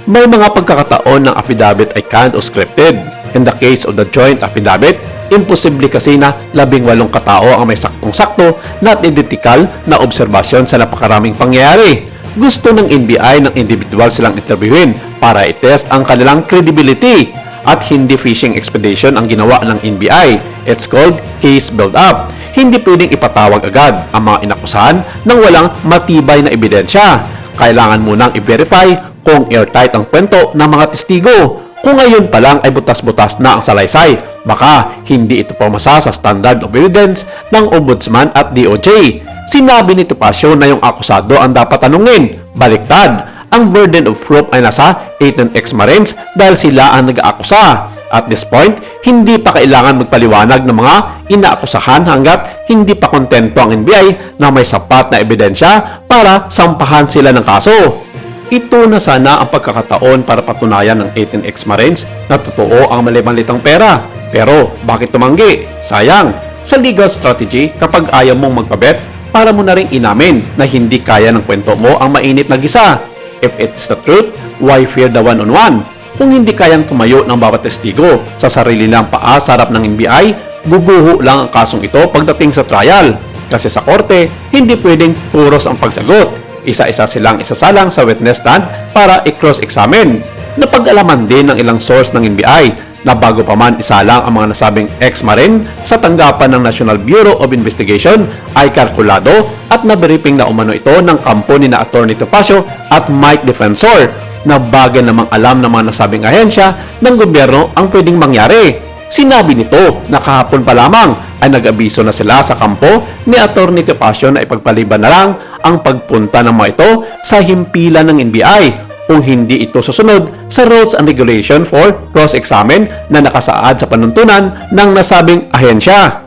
May mga pagkakataon ng affidavit ay canned o scripted. In the case of the joint affidavit, imposible kasi na 18 katao ang may saktong-sakto na at identical na obserbasyon sa napakaraming pangyayari. Gusto ng NBI ng individual silang interviewin para i-test ang kanilang credibility at hindi fishing expedition ang ginawa ng NBI. It's called case build-up. Hindi pwedeng ipatawag agad ang mga inakusahan nang walang matibay na ebidensya. Kailangan munang i-verify kung airtight ang kwento ng mga testigo. Kung ngayon pa lang ay butas-butas na ang salaysay, baka hindi ito pumasa sa standard of evidence ng Ombudsman at DOJ. Sinabi ni Topacio na yung akusado ang dapat tanungin. Baliktad, ang burden of proof ay nasa 18 ex-Marines dahil sila ang nag-aakusa. At this point, hindi pa kailangan magpaliwanag ng mga inaakusahan hanggat hindi pa kontento ang NBI na may sapat na ebidensya para sampahan sila ng kaso. Ito na sana ang pagkakataon para patunayan ng 18 ex-Marines na totoo ang mali-malitang pera. Pero bakit tumanggi? Sayang. Sa legal strategy, kapag ayaw mong magpabet, para mo na rin inamin na hindi kaya ng kwento mo ang mainit na gisa. If it's the truth, why fear the one-on-one? Kung hindi kayang tumayo ng bawat testigo sa sarili lang paa sa harap ng NBI, guguho lang ang kasong ito pagdating sa trial. Kasi sa korte, hindi pwedeng puros ang pagsagot. Isa-isa silang isasalang sa witness stand para i-cross-examine. Napag-alaman din ng ilang source ng NBI na bago pa man isalang ang mga nasabing ex-Marine sa tanggapan ng National Bureau of Investigation ay kalkulado at nabriefing na umano ito ng kampo ni na Atty. Topacio at Mike Defensor na bagay namang alam ng mga nasabing ahensya ng gobyerno ang pwedeng mangyari. Sinabi nito na kahapon pa lamang ay nag-abiso na sila sa kampo ni Atty. Topacio na ipagpaliban na lang ang pagpunta ng mga ito sa himpilan ng NBI kung hindi ito susunod sa rules and regulation for cross-examine na nakasaad sa panuntunan ng nasabing ahensya.